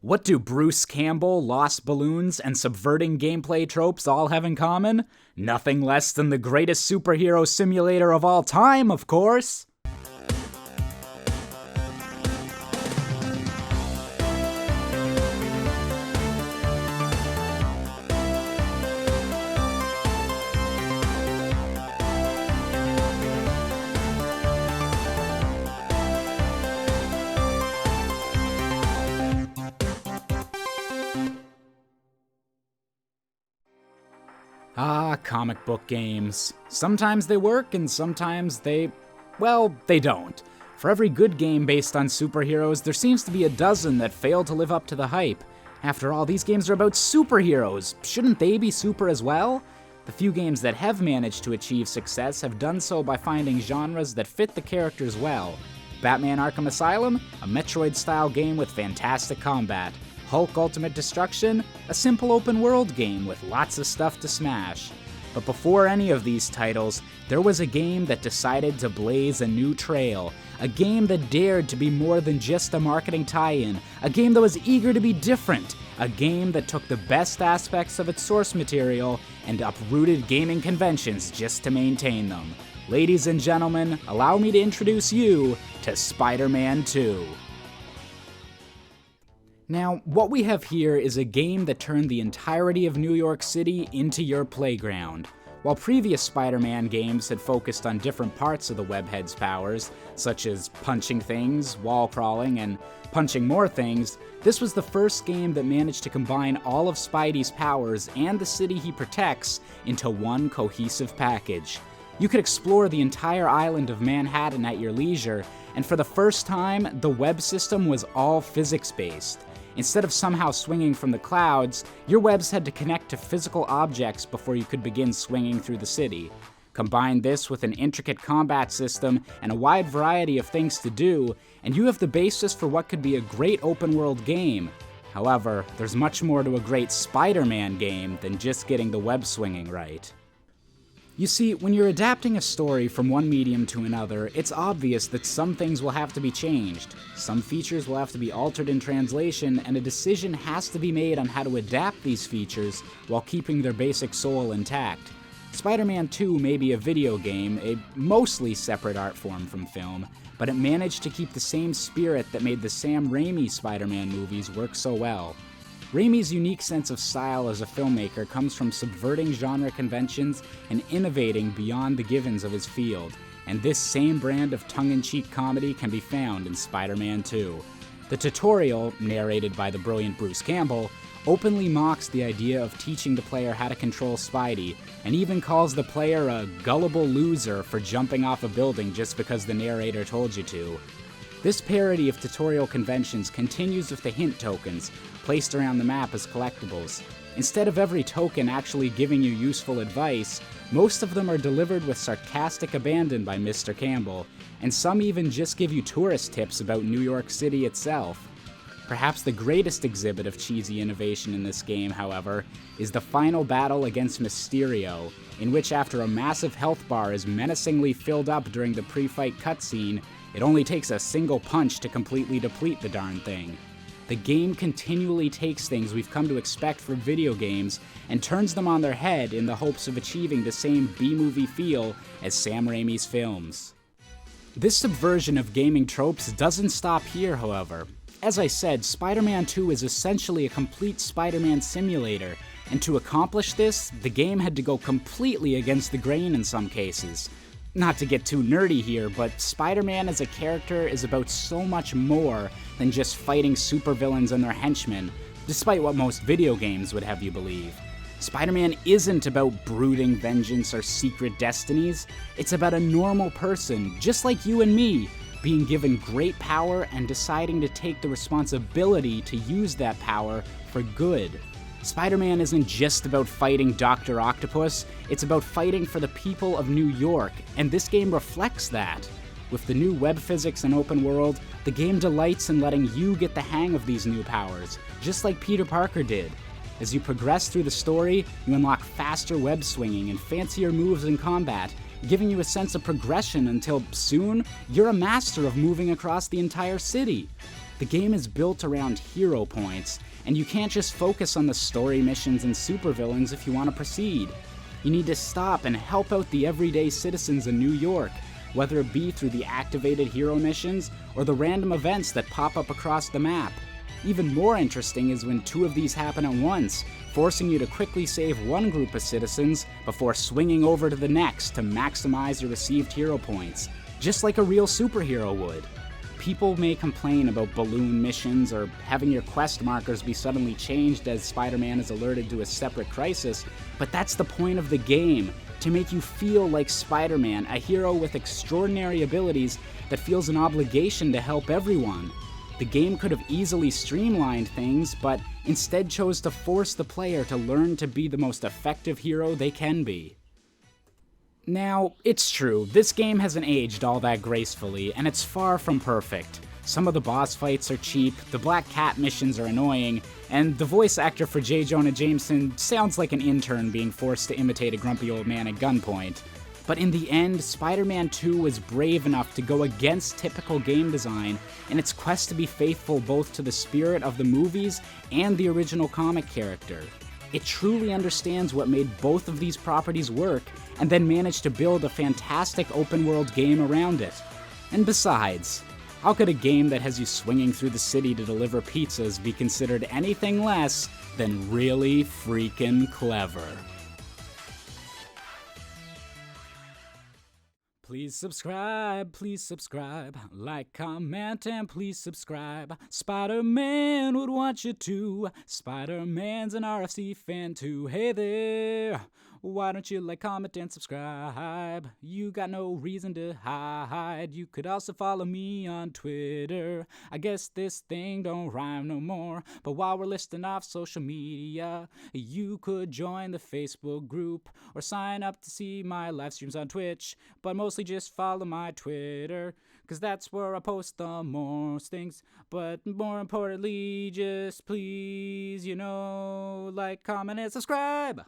What do Bruce Campbell, lost balloons, and subverting gameplay tropes all have in common? Nothing less than the greatest superhero simulator of all time, of course! Ah, comic book games. Sometimes they work and sometimes they don't. For every good game based on superheroes, there seems to be a dozen that fail to live up to the hype. After all, these games are about superheroes. Shouldn't they be super as well? The few games that have managed to achieve success have done so by finding genres that fit the characters well. Batman Arkham Asylum, a Metroid-style game with fantastic combat. Hulk Ultimate Destruction, a simple open-world game with lots of stuff to smash. But before any of these titles, there was a game that decided to blaze a new trail. A game that dared to be more than just a marketing tie-in. A game that was eager to be different. A game that took the best aspects of its source material and uprooted gaming conventions just to maintain them. Ladies and gentlemen, allow me to introduce you to Spider-Man 2. Now, what we have here is a game that turned the entirety of New York City into your playground. While previous Spider-Man games had focused on different parts of the webhead's powers, such as punching things, wall crawling, and punching more things, this was the first game that managed to combine all of Spidey's powers and the city he protects into one cohesive package. You could explore the entire island of Manhattan at your leisure, and for the first time, the web system was all physics-based. Instead of somehow swinging from the clouds, your webs had to connect to physical objects before you could begin swinging through the city. Combine this with an intricate combat system and a wide variety of things to do, and you have the basis for what could be a great open-world game. However, there's much more to a great Spider-Man game than just getting the web swinging right. You see, when you're adapting a story from one medium to another, it's obvious that some things will have to be changed. Some features will have to be altered in translation, and a decision has to be made on how to adapt these features while keeping their basic soul intact. Spider-Man 2 may be a video game, a mostly separate art form from film, but it managed to keep the same spirit that made the Sam Raimi Spider-Man movies work so well. Raimi's unique sense of style as a filmmaker comes from subverting genre conventions and innovating beyond the givens of his field, and this same brand of tongue-in-cheek comedy can be found in Spider-Man 2. The tutorial, narrated by the brilliant Bruce Campbell, openly mocks the idea of teaching the player how to control Spidey, and even calls the player a gullible loser for jumping off a building just because the narrator told you to. This parody of tutorial conventions continues with the hint tokens, placed around the map as collectibles. Instead of every token actually giving you useful advice, most of them are delivered with sarcastic abandon by Mr. Campbell, and some even just give you tourist tips about New York City itself. Perhaps the greatest exhibit of cheesy innovation in this game, however, is the final battle against Mysterio, in which after a massive health bar is menacingly filled up during the pre-fight cutscene, it only takes a single punch to completely deplete the darn thing. The game continually takes things we've come to expect from video games and turns them on their head in the hopes of achieving the same B-movie feel as Sam Raimi's films. This subversion of gaming tropes doesn't stop here, however. As I said, Spider-Man 2 is essentially a complete Spider-Man simulator, and to accomplish this, the game had to go completely against the grain in some cases. Not to get too nerdy here, but Spider-Man as a character is about so much more than just fighting supervillains and their henchmen, despite what most video games would have you believe. Spider-Man isn't about brooding vengeance or secret destinies. It's about a normal person, just like you and me, being given great power and deciding to take the responsibility to use that power for good. Spider-Man isn't just about fighting Dr. Octopus, it's about fighting for the people of New York, and this game reflects that. With the new web physics and open world, the game delights in letting you get the hang of these new powers, just like Peter Parker did. As you progress through the story, you unlock faster web swinging and fancier moves in combat, giving you a sense of progression until, soon, you're a master of moving across the entire city. The game is built around hero points, and you can't just focus on the story missions and supervillains if you want to proceed. You need to stop and help out the everyday citizens in New York, whether it be through the activated hero missions or the random events that pop up across the map. Even more interesting is when two of these happen at once, forcing you to quickly save one group of citizens before swinging over to the next to maximize your received hero points, just like a real superhero would. People may complain about balloon missions or having your quest markers be suddenly changed as Spider-Man is alerted to a separate crisis, but that's the point of the game, to make you feel like Spider-Man, a hero with extraordinary abilities that feels an obligation to help everyone. The game could have easily streamlined things, but instead chose to force the player to learn to be the most effective hero they can be. Now, it's true, this game hasn't aged all that gracefully, and it's far from perfect. Some of the boss fights are cheap, the Black Cat missions are annoying, and the voice actor for J. Jonah Jameson sounds like an intern being forced to imitate a grumpy old man at gunpoint. But in the end, Spider-Man 2 was brave enough to go against typical game design in its quest to be faithful both to the spirit of the movies and the original comic character. It truly understands what made both of these properties work, and then managed to build a fantastic open-world game around it. And besides, how could a game that has you swinging through the city to deliver pizzas be considered anything less than really freaking clever? Please subscribe, like, comment, and please subscribe. Spider-Man would want you to. Spider-Man's an RFC fan too. Hey there, why don't you like, comment, and subscribe? You got no reason to hide. You could also follow me on Twitter. I guess this thing don't rhyme no more. But while we're listing off social media, you could join the Facebook group or sign up to see my live streams on Twitch. But mostly just follow my Twitter, cause that's where I post the most things. But more importantly, just please, like, comment, and subscribe.